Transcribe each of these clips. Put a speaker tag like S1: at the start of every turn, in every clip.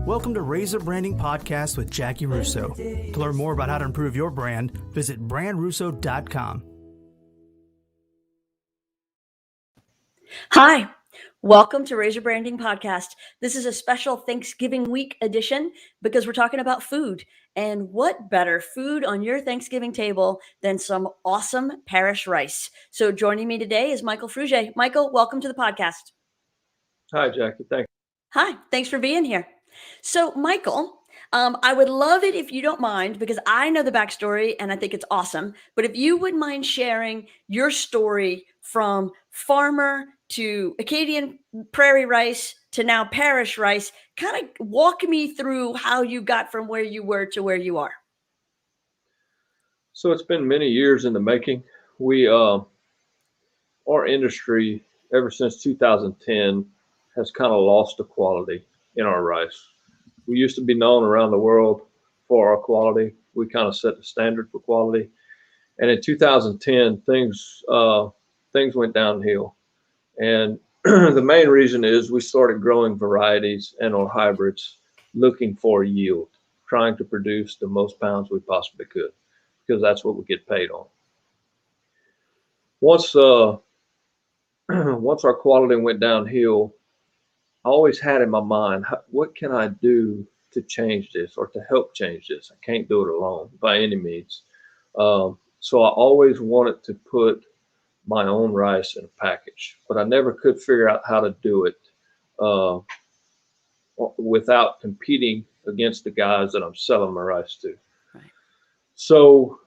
S1: Welcome to Razor Branding Podcast with Jackie Russo. To learn more about how to improve your brand, visit brandrusso.com.
S2: Hi, welcome to Razor Branding Podcast. This is a special Thanksgiving week edition because we're talking about food. And what better food on your Thanksgiving table than some awesome Parish rice? So joining me today is Michael Frugé. Michael, welcome to the podcast.
S3: Hi, Jackie. Thanks.
S2: Hi, thanks for being here. So, Michael, I would love it if you don't mind, because I know the backstory and I think it's awesome. But if you wouldn't mind sharing your story from farmer to Acadian prairie rice to now Parish rice, kind of walk me through how you got from where you were to where you are.
S3: So it's been many years in the making. Our industry, ever since 2010, has kind of lost the quality in our rice. We used to be known around the world for our quality. We kind of set the standard for quality. And in 2010, things went downhill. And the main reason is we started growing varieties and or hybrids looking for yield, trying to produce the most pounds we possibly could, because that's what we get paid on. Once our quality went downhill, I always had in my mind, what can I do to change this or to help change this? I can't do it alone by any means. So I always wanted to put my own rice in a package, but I never could figure out how to do it without competing against the guys that I'm selling my rice to.
S2: Right.
S3: So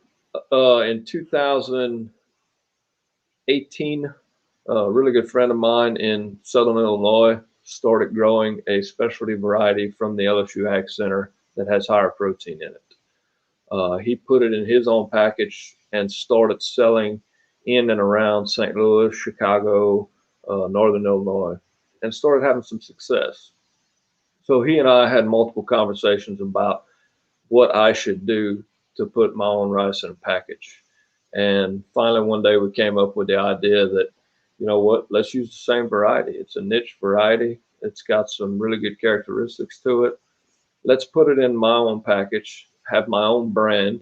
S3: in 2018, a really good friend of mine in Southern Illinois started growing a specialty variety from the LSU Ag Center that has higher protein in it. He put it in his own package and started selling in and around St. Louis, Chicago, Northern Illinois, and started having some success. So he and I had multiple conversations about what I should do to put my own rice in a package. And finally, one day we came up with the idea that, you know what, let's use the same variety. It's a niche variety. It's got some really good characteristics to it. Let's put it in my own package, have my own brand.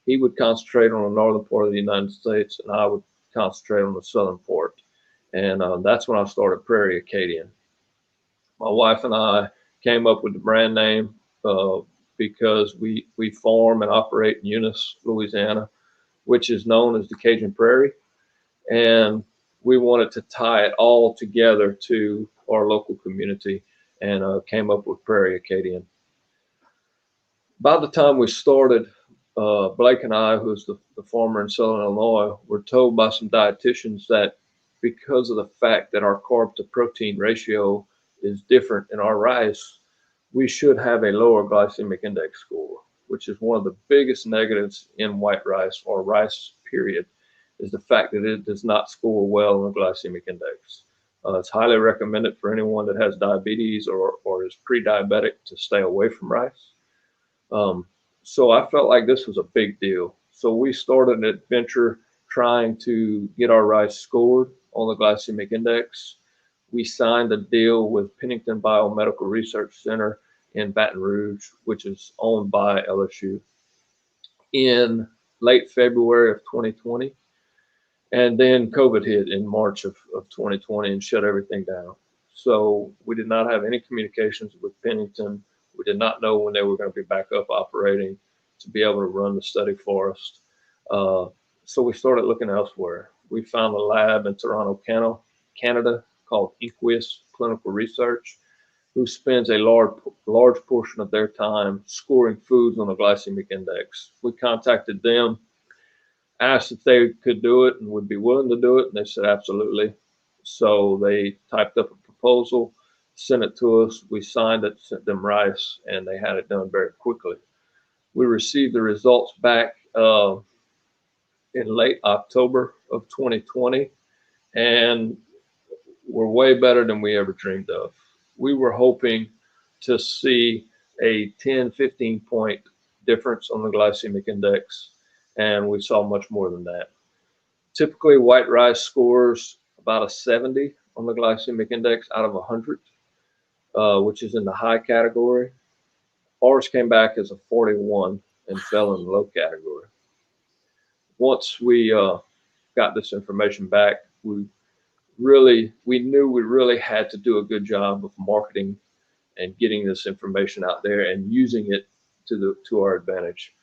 S3: He would concentrate on the northern part of the United States, and I would concentrate on the southern part. And that's when I started Prairie Acadian. My wife and I came up with the brand name because we farm and operate in Eunice, Louisiana, which is known as the Cajun Prairie. And we wanted to tie it all together to our local community, and came up with Prairie Acadian. By the time we started, Blake and I, who's the farmer in Southern Illinois, were told by some dietitians that because of the fact that our carb to protein ratio is different in our rice, we should have a lower glycemic index score, which is one of the biggest negatives in white rice or rice period, is the fact that it does not score well on the glycemic index. It's highly recommended for anyone that has diabetes or is pre-diabetic to stay away from rice. So I felt like this was a big deal. So we started an adventure trying to get our rice scored on the glycemic index. We signed a deal with Pennington Biomedical Research Center in Baton Rouge, which is owned by LSU, in late February of 2020. And then COVID hit in March of 2020 and shut everything down. So we did not have any communications with Pennington. We did not know when they were going to be back up operating to be able to run the study for us. So we started looking elsewhere. We found a lab in Toronto, Canada called Equus Clinical Research, who spends a large portion of their time scoring foods on the glycemic index. We contacted them, asked if they could do it and would be willing to do it, and they said absolutely. So they typed up a proposal, sent it to us. We signed it, sent them rice, and they had it done very quickly. We received the results back in late October of 2020, and were way better than we ever dreamed of. We were hoping to see a 10, 15 point difference on the glycemic index, and we saw much more than that. Typically, white rice scores about a 70 on the glycemic index out of 100, which is in the high category. Ours came back as a 41 and fell in the low category. Once we got this information back, we knew we really had to do a good job of marketing and getting this information out there and using it to our advantage.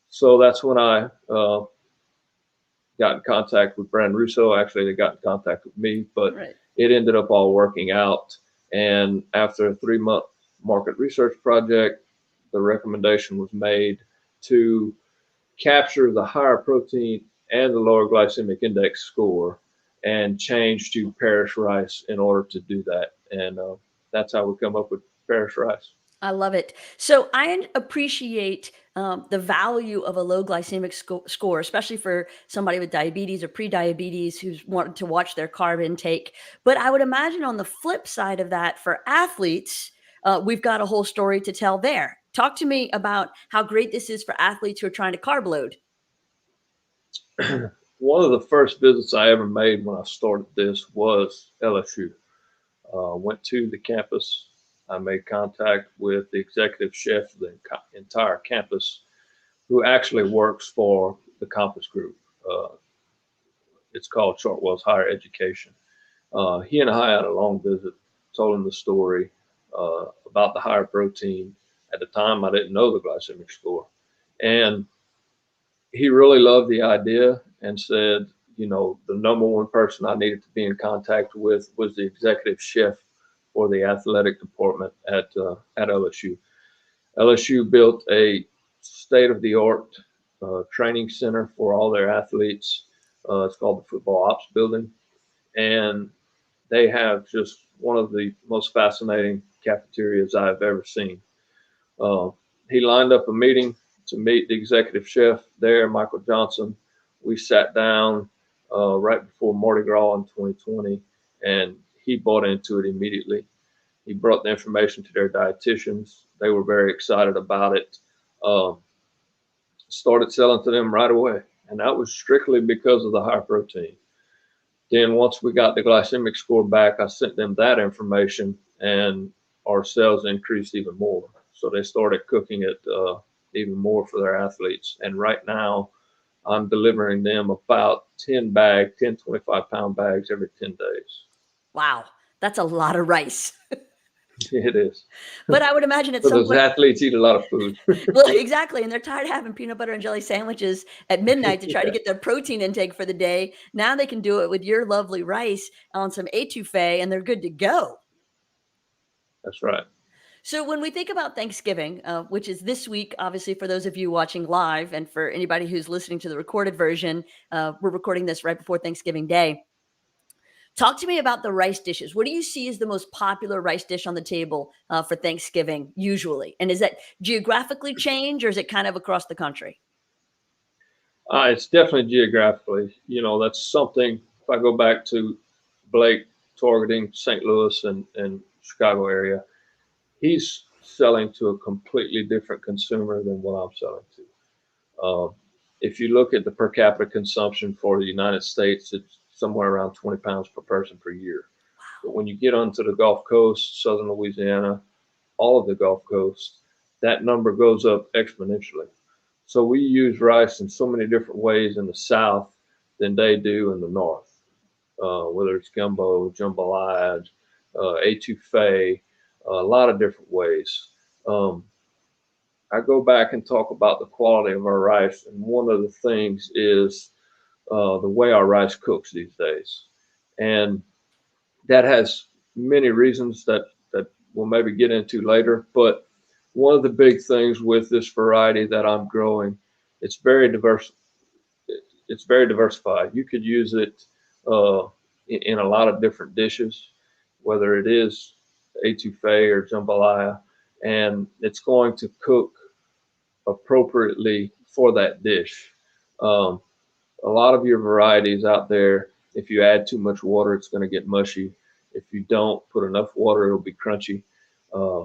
S3: So that's when I got in contact with Brand Russo. Actually, they got in contact with me, but
S2: Right.
S3: it ended up all working out. And after a 3-month market research project, the recommendation was made to capture the higher protein and the lower glycemic index score and change to Parish rice in order to do that. And that's how we come up with Parish rice.
S2: I love it. So I appreciate the value of a low glycemic score, especially for somebody with diabetes or pre-diabetes who's wanted to watch their carb intake. But I would imagine on the flip side of that, for athletes, we've got a whole story to tell there. Talk to me about how great this is for athletes who are trying to carb load.
S3: One of the first visits I ever made when I started this was LSU. Went to the campus. I made contact with the executive chef of the entire campus, who actually works for the Compass Group. It's called Chartwell's Higher Education. He and I had a long visit, told him the story about the higher protein. At the time, I didn't know the glycemic score. And he really loved the idea and said, you know, the number one person I needed to be in contact with was the executive chef for the athletic department at LSU. LSU built a state-of-the-art training center for all their athletes. It's called the Football Ops Building. And they have just one of the most fascinating cafeterias I've ever seen. He lined up a meeting to meet the executive chef there, Michael Johnson. We sat down right before Mardi Gras in 2020, and he bought into it immediately. He brought the information to their dietitians. They were very excited about it. Started selling to them right away, and that was strictly because of the high protein. Then once we got the glycemic score back, I sent them that information, and our sales increased even more. So they started cooking it even more for their athletes. And right now, I'm delivering them about 10 25-pound bags every 10 days.
S2: Wow, that's a lot of rice.
S3: It is.
S2: But I would imagine at
S3: So
S2: some
S3: those
S2: point,
S3: athletes eat a lot of food.
S2: well, exactly. And they're tired of having peanut butter and jelly sandwiches at midnight to try to
S3: Yeah,
S2: get their protein intake for the day. Now they can do it with your lovely rice on some etouffee and they're good to go.
S3: that's right.
S2: So when we think about Thanksgiving, which is this week, obviously for those of you watching live and for anybody who's listening to the recorded version, we're recording this right before Thanksgiving Day. Talk to me about the rice dishes. What do you see as the most popular rice dish on the table for Thanksgiving usually? And is that geographically change or is it kind of across the country?
S3: It's definitely geographically. You know, that's something, if I go back to Blake targeting St. Louis and Chicago area, he's selling to a completely different consumer than what I'm selling to. If you look at the per capita consumption for the United States, it's somewhere around 20 pounds per person per year. But when you get onto the Gulf Coast, Southern Louisiana, all of the Gulf Coast, that number goes up exponentially. So we use rice in so many different ways in the South than they do in the North, whether it's gumbo, jambalaya, etouffee, a lot of different ways. I go back and talk about the quality of our rice, and one of the things is the way our rice cooks these days, and that has many reasons that we'll maybe get into later. But one of the big things with this variety that I'm growing, it's very diverse. It's very diversified. You could use it in a lot of different dishes, whether it is etouffee or jambalaya, and it's going to cook appropriately for that dish. Um, a lot of your varieties out there, if you add too much water, it's going to get mushy. If you don't put enough water, it'll be crunchy. Uh,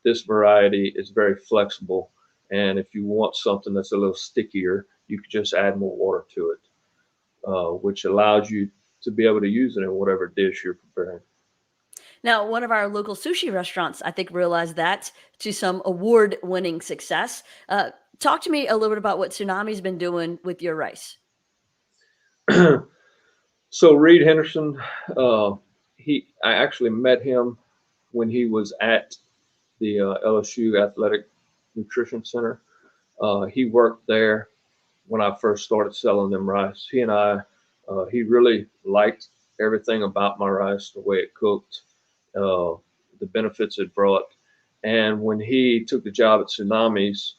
S3: this variety is very flexible. And if you want something that's a little stickier, you can just add more water to it, which allows you to be able to use it in whatever dish you're preparing.
S2: Now, one of our local sushi restaurants, I think, realized that to some award-winning success. Talk to me a little bit about what Tsunami's been doing with your rice.
S3: So Reed Henderson, I actually met him when he was at the LSU Athletic Nutrition Center. He worked there when I first started selling them rice. He really liked everything about my rice, the way it cooked, uh, the benefits it brought. And when he took the job at Tsunamis,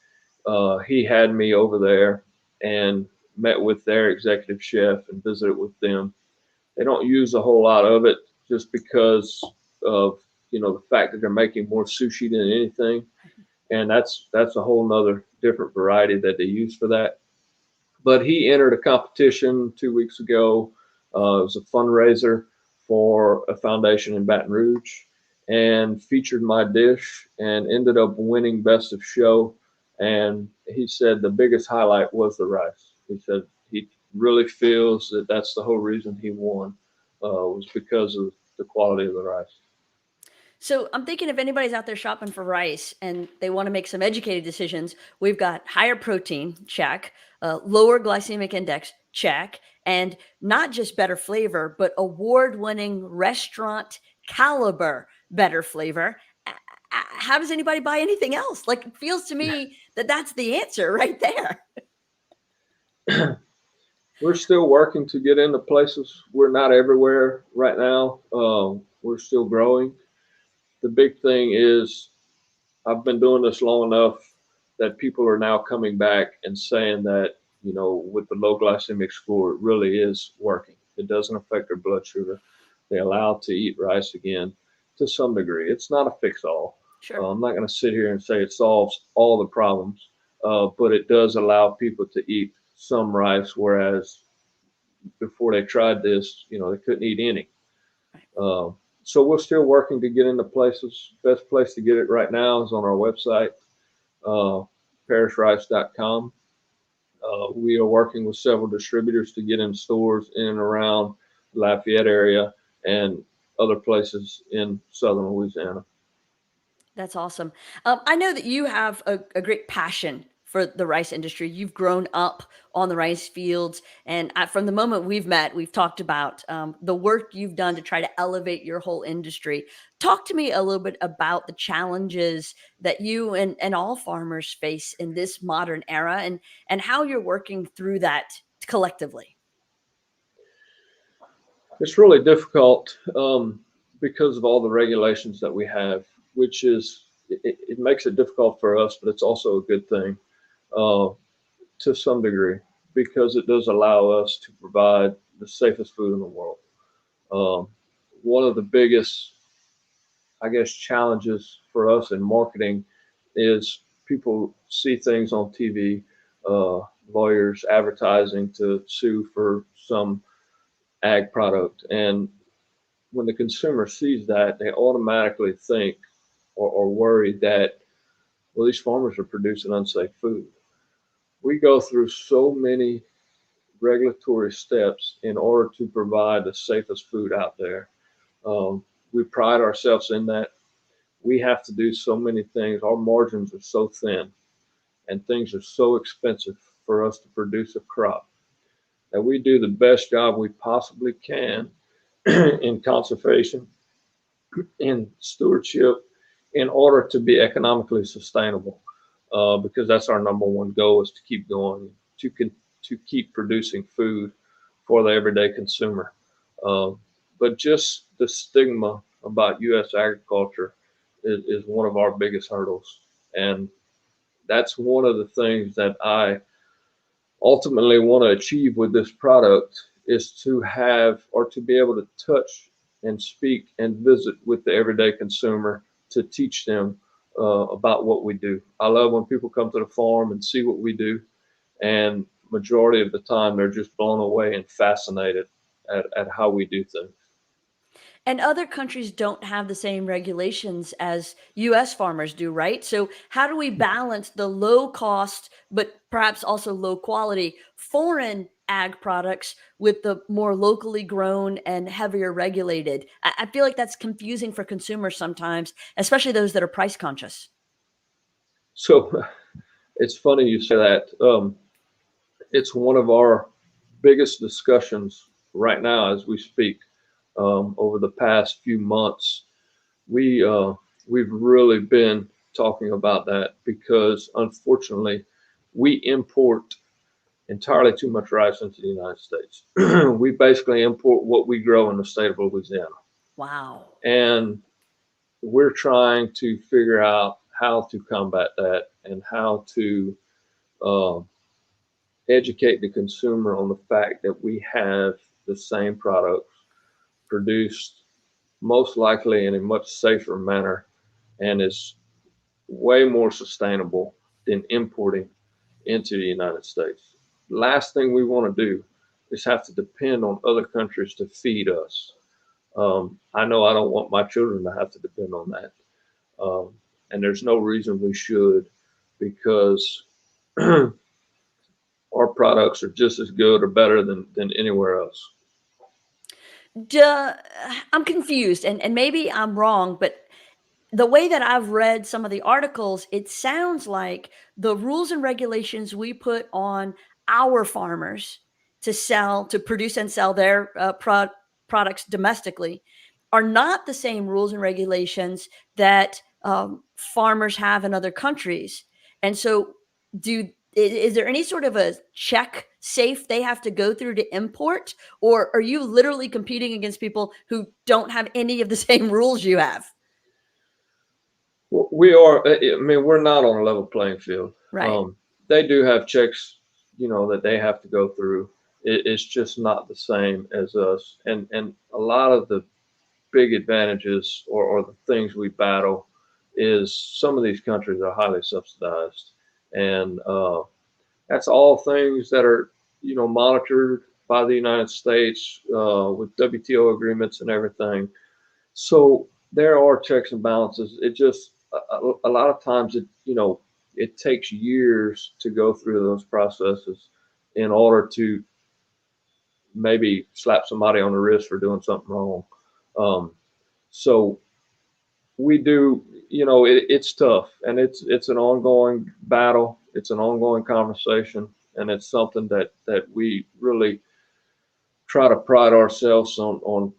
S3: he had me over there and met with their executive chef and visited with them. They don't use a whole lot of it just because of the fact that they're making more sushi than anything, and that's a whole nother different variety that they use for that. But he entered a competition 2 weeks ago. It was a fundraiser for a foundation in Baton Rouge, and featured my dish and ended up winning best of show. And he said the biggest highlight was the rice. He said he really feels that that's the whole reason he won, was because of the quality of the rice.
S2: So I'm thinking if anybody's out there shopping for rice and they want to make some educated decisions, we've got higher protein, check, lower glycemic index, check, and not just better flavor, but award-winning restaurant caliber better flavor. How does anybody buy anything else? Like, it feels to me that that's the answer right there.
S3: We're still working to get into places. We're not everywhere right now. We're still growing. The big thing is I've been doing this long enough that people are now coming back and saying that, with the low glycemic score, it really is working. It doesn't affect their blood sugar. They allow to eat rice again to some degree. It's not a fix all.
S2: Sure.
S3: I'm not going to sit here and say it solves all the problems, but it does allow people to eat some rice, whereas before they tried this, they couldn't eat any. Uh, so we're still working to get into places. Best place to get it right now is on our website, uh, parishrice.com. We are working with several distributors to get in stores in and around the Lafayette area and other places in southern Louisiana.
S2: That's awesome. I know that you have a great passion for the rice industry. You've grown up on the rice fields. And from the moment we've met, we've talked about the work you've done to try to elevate your whole industry. Talk to me a little bit about the challenges that you and all farmers face in this modern era, and how you're working through that collectively.
S3: It's really difficult because of all the regulations that we have, which it makes it difficult for us, but it's also a good thing uh, to some degree because it does allow us to provide the safest food in the world. Um, One of the biggest, I guess, challenges for us in marketing is people see things on TV, uh, lawyers advertising to sue for some ag product. And when the consumer sees that, they automatically think or worry that, well, these farmers are producing unsafe food. We go through so many regulatory steps in order to provide the safest food out there. We pride ourselves in that. We have to do so many things. Our margins are so thin and things are so expensive for us to produce a crop that we do the best job we possibly can in conservation, in stewardship, in order to be economically sustainable. Because that's our number one goal, is to keep going, to keep producing food for the everyday consumer. Uh, but just the stigma about U.S. agriculture is one of our biggest hurdles, and that's one of the things that I ultimately want to achieve with this product, is to have, or to be able to touch and speak and visit with the everyday consumer to teach them about what we do. I love when people come to the farm and see what we do, and majority of the time they're just blown away and fascinated at how we do things.
S2: And other countries don't have the same regulations as US farmers do, right? So how do we balance the low cost, but perhaps also low quality foreign ag products with the more locally grown and heavier regulated? I feel like that's confusing for consumers sometimes, especially those that are price conscious.
S3: So it's funny you say that. It's one of our biggest discussions right now as we speak. Over the past few months, we we've really been talking about that because unfortunately, we import entirely too much rice into the United States. We basically import what we grow in the state of Louisiana,
S2: Wow.
S3: and we're trying to figure out how to combat that and how to uh, educate the consumer on the fact that we have the same products produced most likely in a much safer manner and is way more sustainable than importing into the United States. Last thing we want to do is have to depend on other countries to feed us. I know I don't want my children to have to depend on that. Um, and there's no reason we should because our products are just as good or better than anywhere else.
S2: Duh, I'm confused, and maybe I'm wrong, but the way that I've read some of the articles, it sounds like the rules and regulations we put on our farmers to produce and sell their products domestically are not the same rules and regulations that farmers have in other countries. And so, is there any sort of a check safe they have to go through to import, or are you literally competing against people who don't have any of the same rules you have?
S3: We are, I mean, we're not on a level playing field.
S2: Right.
S3: They do have checks, that they have to go through. It's just not the same as us. And a lot of the big advantages or the things we battle is some of these countries are highly subsidized. And that's all things that are, monitored by the United States with WTO agreements and everything. So there are checks and balances. It just a lot of times it takes years to go through those processes in order to maybe slap somebody on the wrist for doing something wrong. Um, so we do, it's tough and it's an ongoing battle. It's an ongoing conversation, and it's something that we really try to pride ourselves on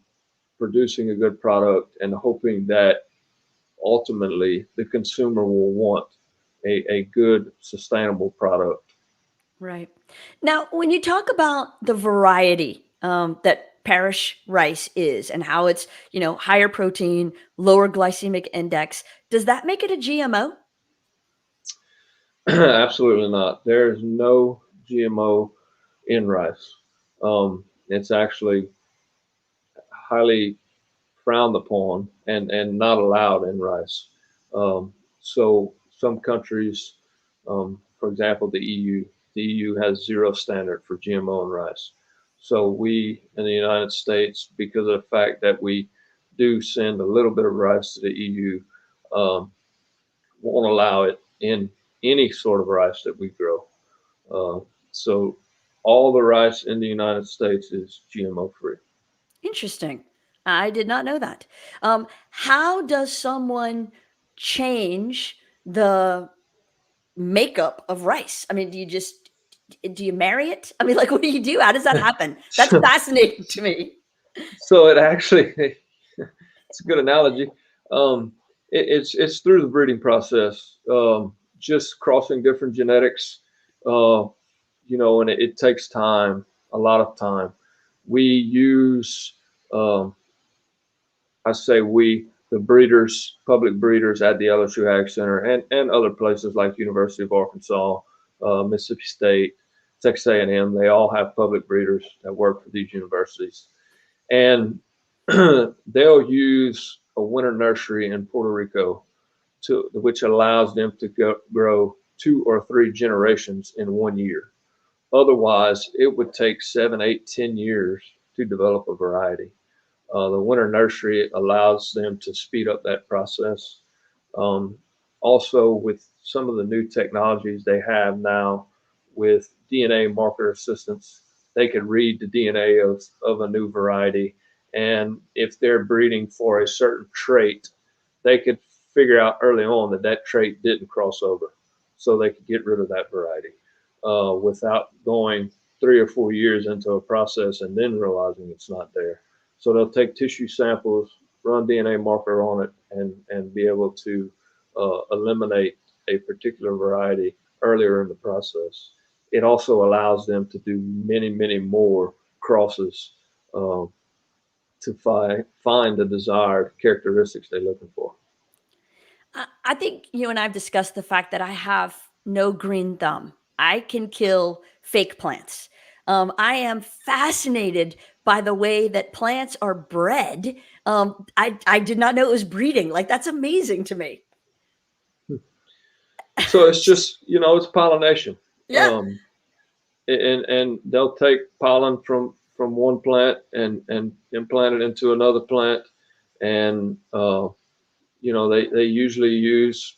S3: producing a good product and hoping that ultimately the consumer will want a good, sustainable product.
S2: Right. Now, when you talk about the variety that Parish rice is and how it's, higher protein, lower glycemic index, does that make it a GMO?
S3: Absolutely not. There is no GMO in rice. It's actually highly frowned upon and not allowed in rice. So some countries, for example, the EU has zero standard for GMO in rice. So we in the United States, because of the fact that we do send a little bit of rice to the EU, won't allow it in any sort of rice that we grow. So all the rice in the United States is GMO free.
S2: Interesting. I did not know that. How does someone change the makeup of rice? I mean, do you marry it? I mean, like, what do you do? How does that happen? That's
S3: so,
S2: fascinating to me.
S3: so it actually, it's a good analogy. Um, it's through the breeding process, just crossing different genetics, uh, and it takes time, a lot of time. We use, um, I say the breeders, public breeders at the LSU Ag Center and other places like University of Arkansas, Mississippi State, Texas A&M, they all have public breeders that work for these universities. And they'll use a winter nursery in Puerto Rico which allows them to grow 2 or 3 generations in one year. Otherwise, it would take 7, 8, 10 years to develop a variety. The winter nursery allows them to speed up that process. Um, Also, with some of the new technologies they have now with DNA marker assistance, they could read the DNA of a new variety. And if they're breeding for a certain trait, they could figure out early on that that trait didn't cross over. So they could get rid of that variety without going 3 or 4 years into a process and then realizing it's not there. So they'll take tissue samples, run DNA marker on it, and be able to eliminate a particular variety earlier in the process. It also allows them to do many, many more crosses to find the desired characteristics they're looking for.
S2: I think you and I have discussed the fact that I have no green thumb. I can kill fake plants. I am fascinated by the way that plants are bred. I did not know it was breeding. Like, that's amazing to me.
S3: So it's just, it's pollination.
S2: Yeah.
S3: And they'll take pollen from one plant and implant it into another plant. And, they usually use,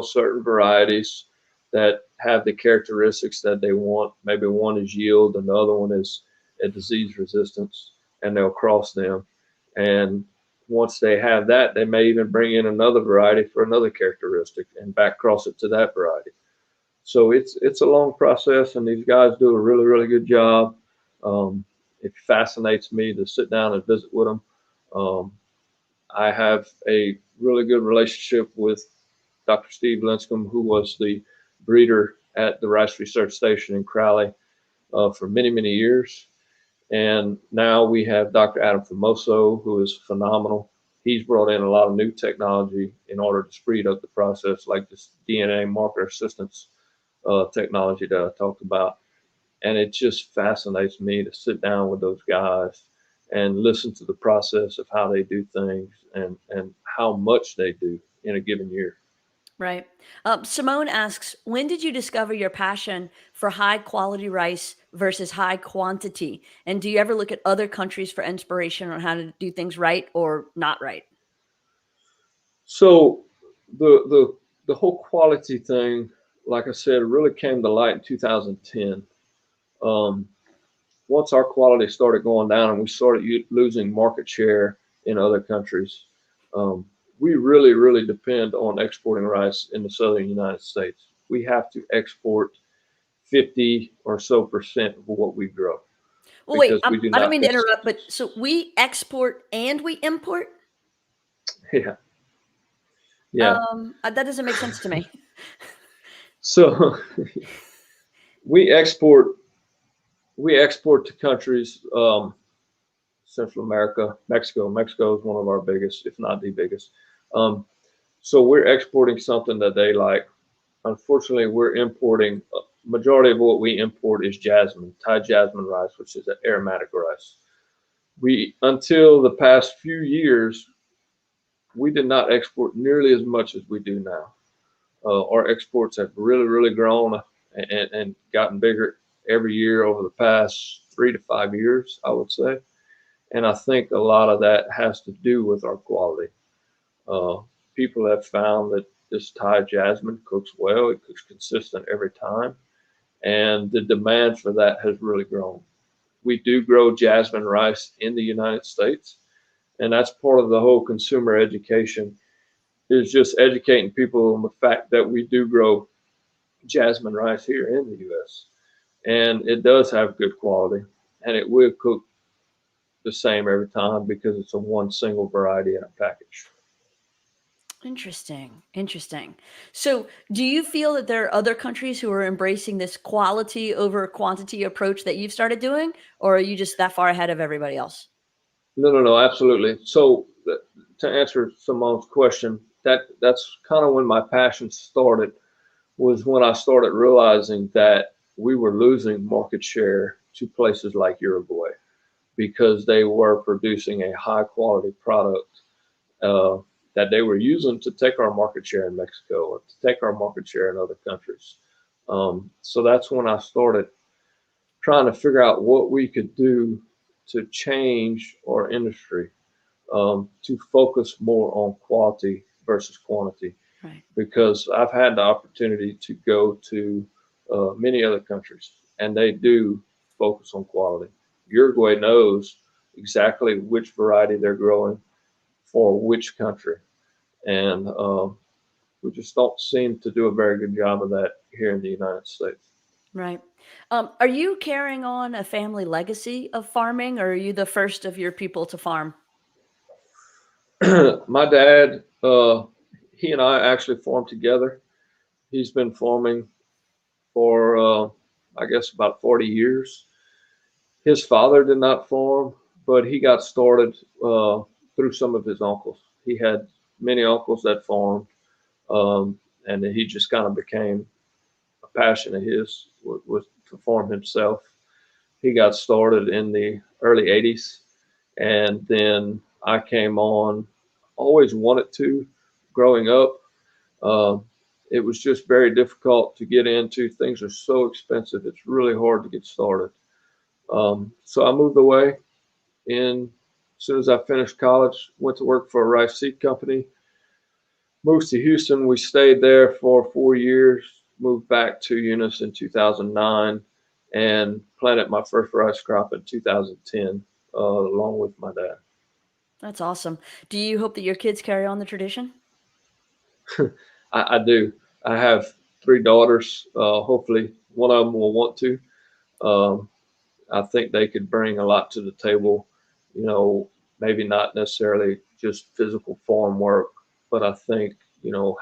S3: certain varieties that have the characteristics that they want. Maybe one is yield and the other one is a disease resistance, and they'll cross them. And once they have that, they may even bring in another variety for another characteristic and back cross it to that variety. So it's a long process, and these guys do a really, really good job. It fascinates me to sit down and visit with them. I have a really good relationship with Dr. Steve Linscomb, who was the breeder at the Rice Research Station in Crowley for many, many years. And now we have Dr. Adam Famoso, who is phenomenal. He's brought in a lot of new technology in order to speed up the process, like this DNA marker assistance technology that I talked about. And it just fascinates me to sit down with those guys and listen to the process of how they do things and how much they do in a given year.
S2: Right. Simone asks, when did you discover your passion for high quality rice versus high quantity? And do you ever look at other countries for inspiration on how to do things right or not right?
S3: So the whole quality thing, like I said, really came to light in 2010. Once our quality started going down and we started losing market share in other countries, we really, really depend on exporting rice in the southern United States. We have to export 50 or so % of what we grow
S2: Well, wait,
S3: because we do
S2: I don't
S3: not.
S2: mean to interrupt, but so we export and we import?
S3: Yeah, yeah.
S2: That doesn't make sense to me.
S3: So we export to countries, Central America, Mexico. Mexico is one of our biggest, if not the biggest. So we're exporting something that they like. Unfortunately, we're importing. Majority of what we import is jasmine, Thai jasmine rice, which is an aromatic rice. Until the past few years, we did not export nearly as much as we do now. Our exports have really, really grown and gotten bigger every year over the past 3 to 5 years, I would say. And I think a lot of that has to do with our quality. People have found that this Thai jasmine cooks well. It cooks consistent every time. And the demand for that has really grown. We do grow jasmine rice in the United States. And that's part of the whole consumer education, is just educating people on the fact that we do grow jasmine rice here in the U.S. And it does have good quality, and it will cook the same every time because it's a one single variety in a package.
S2: Interesting. Interesting. So, do you feel that there are other countries who are embracing this quality over quantity approach that you've started doing, or are you just that far ahead of everybody else?
S3: No, absolutely. So to answer Simone's question, that's kind of when my passion started, was when I started realizing that we were losing market share to places like Uruguay because they were producing a high quality product that they were using to take our market share in Mexico or to take our market share in other countries. So that's when I started trying to figure out what we could do to change our industry, to focus more on quality versus quantity.
S2: Right.
S3: Because I've had the opportunity to go to many other countries, and they do focus on quality. Uruguay knows exactly which variety they're growing for which country. And we just don't seem to do a very good job of that here in the United States.
S2: Right. Are you carrying on a family legacy of farming, or are you the first of your people to farm?
S3: My dad, he and I actually farmed together. He's been farming for, I guess, about 40 years. His father did not farm, but he got started through some of his uncles. He had many uncles that farmed, and he just kind of became a passion of his was to farm himself. He got started in the early 80s, and then I came on. Always wanted to growing up. Um, it was just very difficult to get into. Things are so expensive. It's really hard to get started. So I moved away in as soon as I finished college, went to work for a rice seed company, moved to Houston. We stayed there for 4 years, moved back to Eunice in 2009, and planted my first rice crop in 2010, along with my dad.
S2: That's awesome. Do you hope that your kids carry on the tradition?
S3: I do. I have three daughters. Hopefully, one of them will want to. Um, I think they could bring a lot to the table. You know, maybe not necessarily just physical farm work, but I think,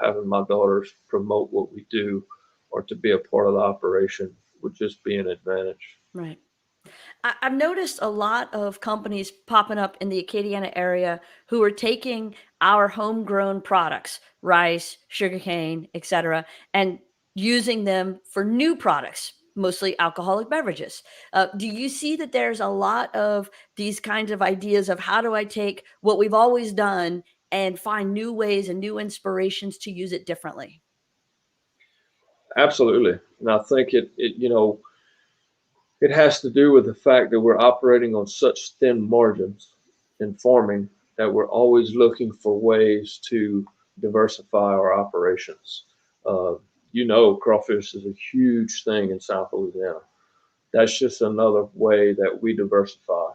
S3: having my daughters promote what we do or to be a part of the operation would just be an advantage.
S2: Right. I've noticed a lot of companies popping up in the Acadiana area who are taking our homegrown products, rice, sugarcane, etc., and using them for new products, mostly alcoholic beverages. Do you see that there's a lot of these kinds of ideas of how do I take what we've always done and find new ways and new inspirations to use it differently?
S3: Absolutely. And I think it has to do with the fact that we're operating on such thin margins in farming that we're always looking for ways to diversify our operations. Uh, Crawfish is a huge thing in South Louisiana. That's just another way that we diversify.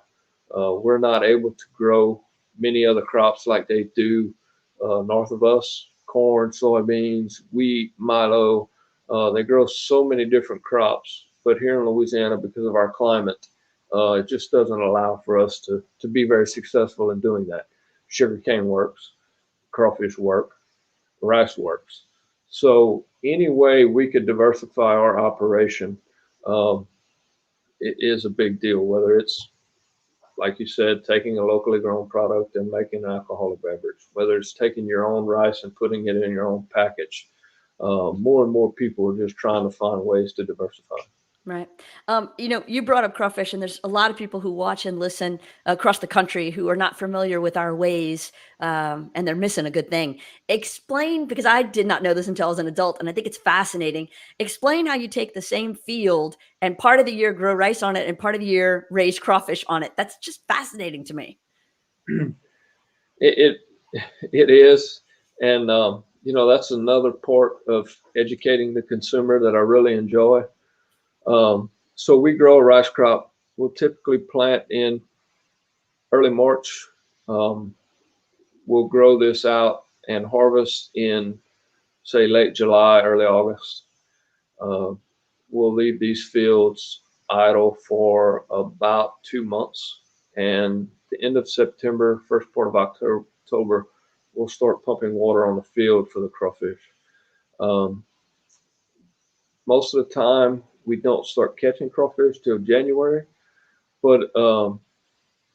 S3: We're not able to grow many other crops like they do north of us: corn, soybeans, wheat, milo. They grow so many different crops, but here in Louisiana, because of our climate, it just doesn't allow for us to be very successful in doing that. Sugarcane works, crawfish work, rice works. So any way we could diversify our operation, um, it is a big deal, whether it's, like you said, taking a locally grown product and making an alcoholic beverage, whether it's taking your own rice and putting it in your own package. More and more people are just trying to find ways to diversify.
S2: Right. You brought up crawfish, and there's a lot of people who watch and listen across the country who are not familiar with our ways, and they're missing a good thing. Explain, because I did not know this until I was an adult, and I think it's fascinating. Explain how you take the same field and part of the year grow rice on it, and part of the year raise crawfish on it. That's just fascinating to me.
S3: It it is, and that's another part of educating the consumer that I really enjoy. So we grow a rice crop. We'll typically plant in early March. Um, we'll grow this out and harvest in, say, late July, early August. Uh, we'll leave these fields idle for about 2 months. And the end of September, first part of October, we'll start pumping water on the field for the crawfish. Um, Most of the time, we don't start catching crawfish till January, but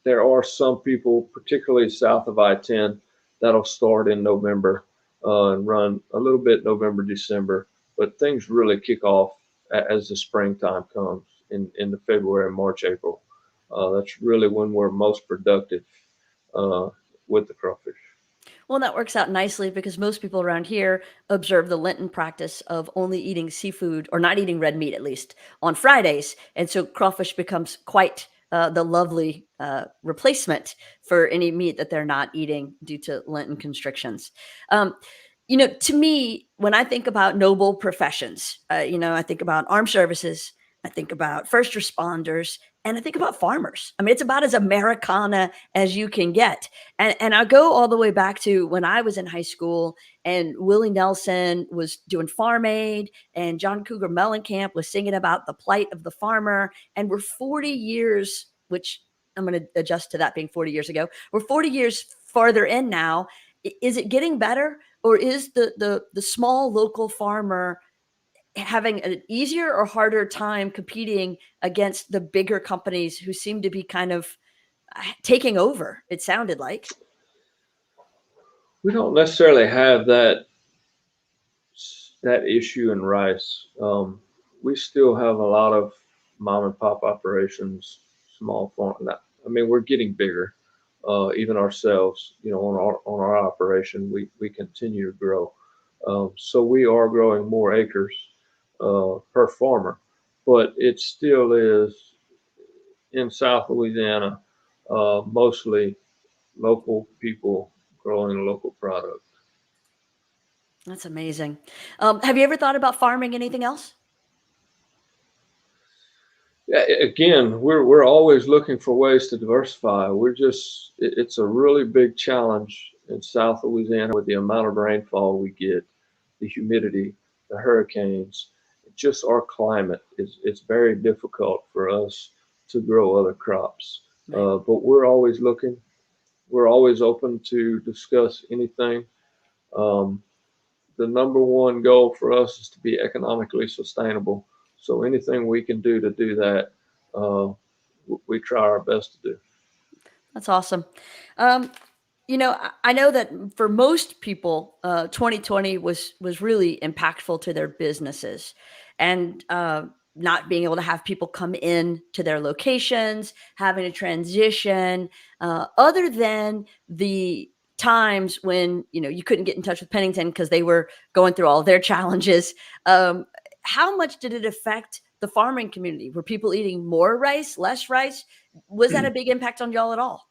S3: there are some people, particularly south of I-10, that'll start in November and run a little bit November, December. But things really kick off as the springtime comes in the February, March, April. That's really when we're most productive uh, with the crawfish.
S2: Well, that works out nicely because most people around here observe the Lenten practice of only eating seafood, or not eating red meat at least, on Fridays. And so crawfish becomes quite the lovely replacement for any meat that they're not eating due to Lenten constrictions. Um, to me, when I think about noble professions, I think about armed services, I think about first responders, and I think about farmers. I mean, it's about as Americana as you can get. And I go all the way back to when I was in high school and Willie Nelson was doing Farm Aid and John Cougar Mellencamp was singing about the plight of the farmer. And we're 40 years, which I'm going to adjust to that being 40 years ago. We're 40 years farther in now. Is it getting better, or is the small local farmer having an easier or harder time competing against the bigger companies who seem to be kind of taking over? It sounded like.
S3: We don't necessarily have that issue in rice. We still have a lot of mom and pop operations, small farm. I mean, we're getting bigger. Even ourselves, on our operation, we continue to grow. So we are growing more acres per farmer, but it still is in South Louisiana, mostly local people growing local product.
S2: That's amazing. Have you ever thought about farming anything else?
S3: Yeah, again, we're always looking for ways to diversify. It's a really big challenge in South Louisiana with the amount of rainfall we get, the humidity, the hurricanes. Just our climate is it's very difficult for us to grow other crops.
S2: Right.
S3: But we're always looking. We're always open to discuss anything. Um, the number one goal for us is to be economically sustainable. So anything we can do to do that, uh, we try our best to do.
S2: That's awesome. Um, I know that for most people, 2020 was really impactful to their businesses, and not being able to have people come in to their locations, having a transition, other than the times when you couldn't get in touch with Pennington because they were going through all their challenges. Um, how much did it affect the farming community? Were people eating more rice, less rice? Was that a big impact on y'all at all?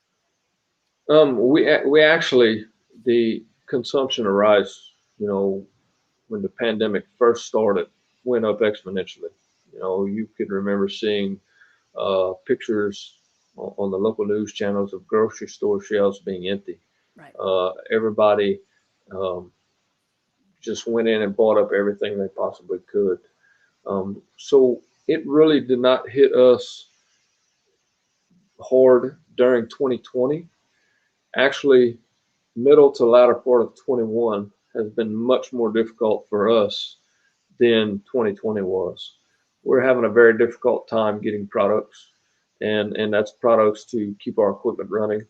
S3: We actually the consumption of rice, when the pandemic first started, went up exponentially. You could remember seeing pictures on the local news channels of grocery store shelves being empty.
S2: Right.
S3: Everybody um, just went in and bought up everything they possibly could. So it really did not hit us hard during 2020. Actually, middle to latter part of 21 has been much more difficult for us than 2020 was. We're having a very difficult time getting products, and that's products to keep our equipment running.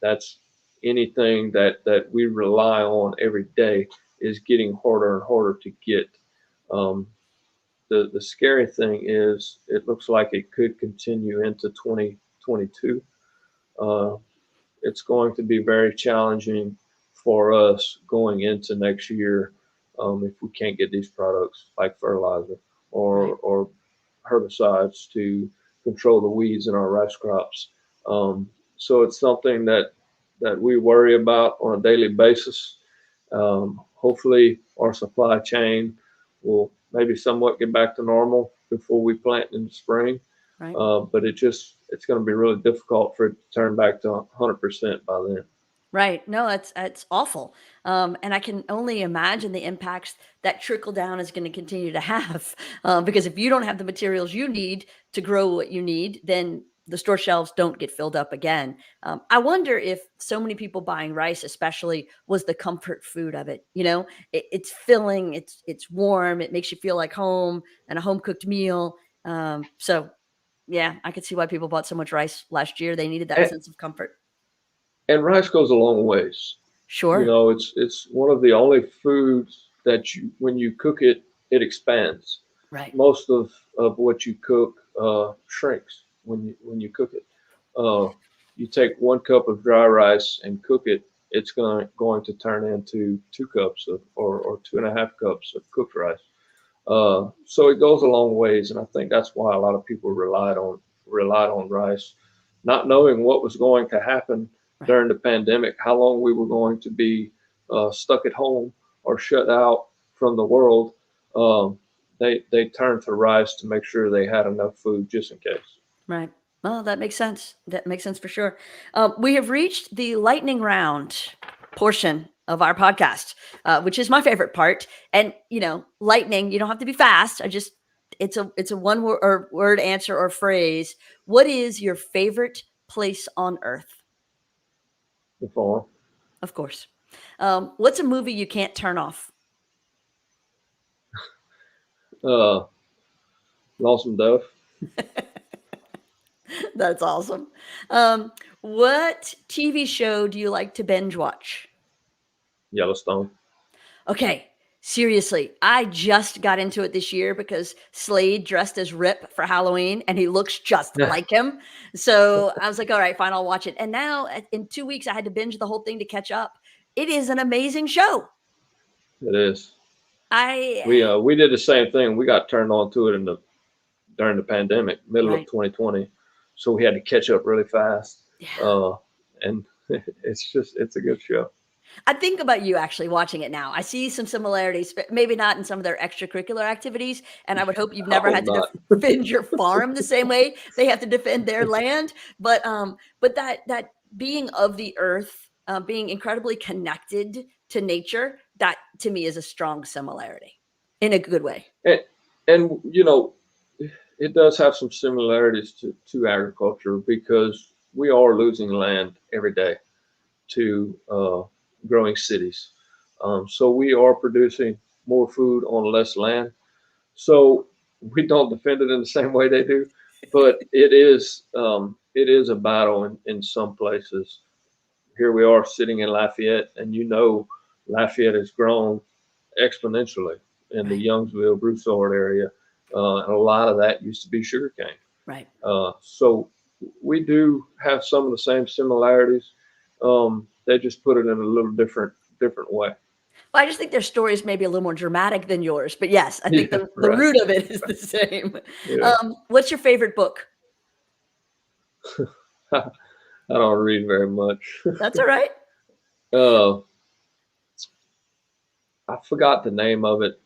S3: That's anything that we rely on every day is getting harder and harder to get. Um, the scary thing is it looks like it could continue into 2022. Uh, it's going to be very challenging for us going into next year if we can't get these products like fertilizer or herbicides to control the weeds in our rice crops. So it's something that we worry about on a daily basis. Hopefully, our supply chain will maybe somewhat get back to normal before we plant in the spring.
S2: Right.
S3: But it's going to be really difficult for it to turn back to 100% by then.
S2: Right. No, that's awful. And I can only imagine the impacts that trickle down is going to continue to have. Because if you don't have the materials you need to grow what you need, then the store shelves don't get filled up again. I wonder if so many people buying rice, especially, was the comfort food of it. It's filling, it's warm, it makes you feel like home and a home cooked meal. So yeah, I could see why people bought so much rice last year. They needed that
S3: And,
S2: sense of comfort.
S3: and rice goes a long ways.
S2: Sure.
S3: It's one of the only foods that when you cook it, it expands.
S2: Right.
S3: Most of what you cook shrinks when you cook it. Uh, you take 1 cup of dry rice and cook it, it's going to turn into 2 cups or 2.5 cups of cooked rice. So it goes a long ways, and I think that's why a lot of people relied on rice, not knowing what was going to happen
S2: Right.
S3: during the pandemic, how long we were going to be stuck at home or shut out from the world. Um, they turned to rice to make sure they had enough food just in case.
S2: Right. Well, that makes sense. That makes sense for sure. We have reached the lightning round portion of our podcast, which is my favorite part. And lightning. You don't have to be fast. It's a one word answer or phrase. What is your favorite place on earth?
S3: The farm.
S2: Of course. What's a movie you can't turn off?
S3: Lonesome Dove.
S2: That's awesome. What TV show do you like to binge watch?
S3: Yellowstone.
S2: Okay, seriously, I just got into it this year because Slade dressed as Rip for Halloween and he looks just like him. So I was like, all right, fine, I'll watch it. And now in 2 weeks, I had to binge the whole thing to catch up. It is an amazing show.
S3: It is.
S2: I
S3: We did the same thing. We got turned on to it during the pandemic, middle
S2: Right.
S3: of 2020. So we had to catch up really fast.
S2: Yeah.
S3: And it's a good show.
S2: I think about you actually watching it now. I see some similarities, but maybe not in some of their extracurricular activities. And I would hope you've never
S3: I
S2: had
S3: hope
S2: to
S3: not.
S2: defend your farm the same way they have to defend their land. But that being of the earth, being incredibly connected to nature, that to me is a strong similarity in a good way.
S3: And it does have some similarities to agriculture because we are losing land every day to growing cities. So we are producing more food on less land. So we don't defend it in the same way they do, but it is a battle in some places. Here we are sitting in Lafayette, and Lafayette has grown exponentially in the
S2: Right.
S3: Youngsville, Broussard area. And a lot of that used to be sugarcane.
S2: Right.
S3: So we do have some of the same similarities. They just put it in a little different way.
S2: Well, I just think their story is maybe a little more dramatic than yours. But yes, I think
S3: Yeah,
S2: the
S3: right.
S2: root of it is the same.
S3: Yeah.
S2: What's your favorite book?
S3: I don't read very much.
S2: That's all right.
S3: uh, I forgot the name of it.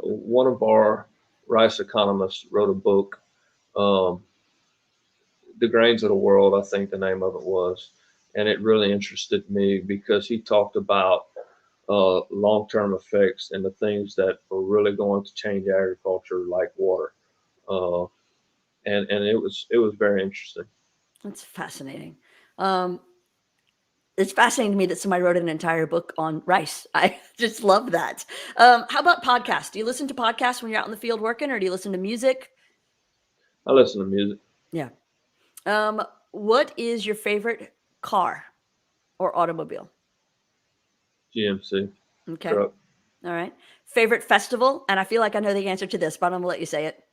S3: One of our rice economists wrote a book, um, The Grains of the World, I think the name of it was. And it really interested me because he talked about long-term effects and the things that are really going to change agriculture, like water. Uh, and it was very interesting.
S2: That's fascinating. Um, it's fascinating to me that somebody wrote an entire book on rice. I just love that. How about podcasts? Do you listen to podcasts when you're out in the field working, or do you listen to music?
S3: I listen to music.
S2: Yeah. What is your favorite car or automobile?
S3: GMC
S2: Okay.
S3: truck.
S2: All right. Favorite festival? And I feel like I know the answer to this, but I'm gonna let you say it.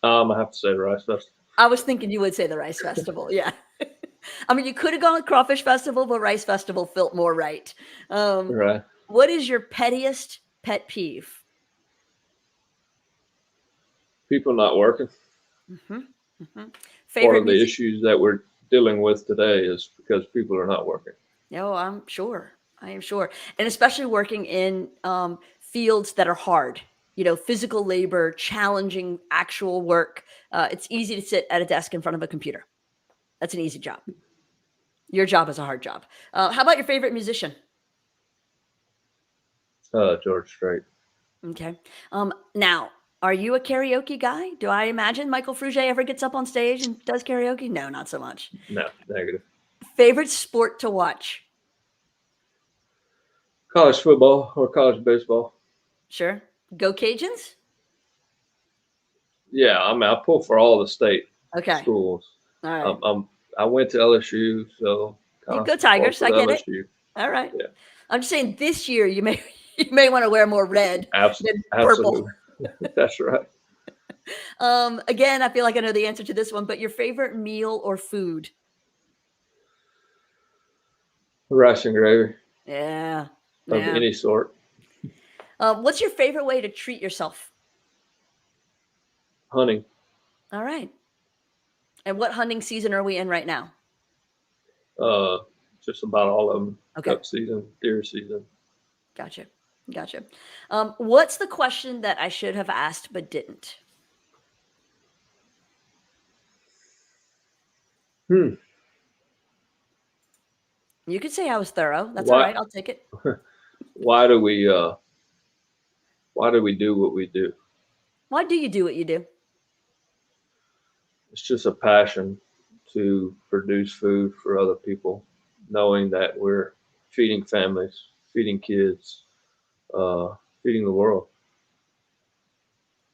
S3: I have to say the Rice Festival.
S2: I was thinking you would say the Rice Festival. Yeah. I mean, you could have gone with Crawfish Festival, but Rice Festival felt more right. Um,
S3: Right.
S2: what is your pettiest pet peeve?
S3: People not working.
S2: hmm hmm
S3: Part
S2: Favorite
S3: of the
S2: music?
S3: issues that we're dealing with today is because people are not working.
S2: No, I'm sure. I am sure. And especially working in fields that are hard, physical labor, challenging actual work. It's easy to sit at a desk in front of a computer. That's an easy job. Your job is a hard job. How about your favorite musician?
S3: George Strait.
S2: Okay. Now, are you a karaoke guy? Do I imagine Michael Frugé ever gets up on stage and does karaoke? No, not so much.
S3: No, negative.
S2: Favorite sport to watch?
S3: College football or college baseball.
S2: Sure. Go Cajuns?
S3: Yeah, I mean, I pull for all the state
S2: Okay.
S3: schools.
S2: All right.
S3: I went to LSU, so
S2: You
S3: kind
S2: go
S3: of support
S2: Tigers.
S3: for
S2: I get it.
S3: LSU.
S2: All right.
S3: Yeah,
S2: I'm just saying this year you may you may want to wear more red than purple.
S3: absolutely. That's right.
S2: Again, I feel like I know the answer to this one, but your favorite meal or food?
S3: Rice and gravy
S2: Yeah.
S3: of
S2: Yeah.
S3: any sort.
S2: What's your favorite way to treat yourself?
S3: Hunting.
S2: All right. And what hunting season are we in right now?
S3: Uh, just about all of them.
S2: Okay.
S3: Duck season, deer season.
S2: Gotcha. Gotcha. What's the question that I should have asked but didn't?
S3: Hmm.
S2: You could say I was thorough. That's all
S3: Why
S2: right. I'll take it.
S3: why do we do what we do?
S2: Why do you do what you do?
S3: It's just a passion to produce food for other people, knowing that we're feeding families, feeding kids, feeding the world.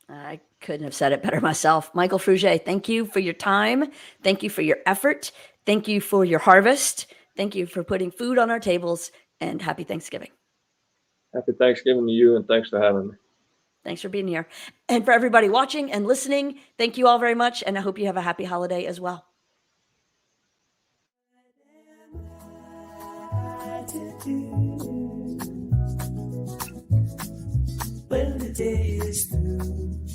S2: I couldn't have said it better myself. Michael Frugé, thank you for your time. Thank you for your effort. Thank you for your harvest. Thank you for putting food on our tables, and happy Thanksgiving.
S3: Happy Thanksgiving to you, and thanks for having me.
S2: Thanks for being here. And for everybody watching and listening, thank you all very much. And I hope you have a happy holiday as well.
S4: When the day is through.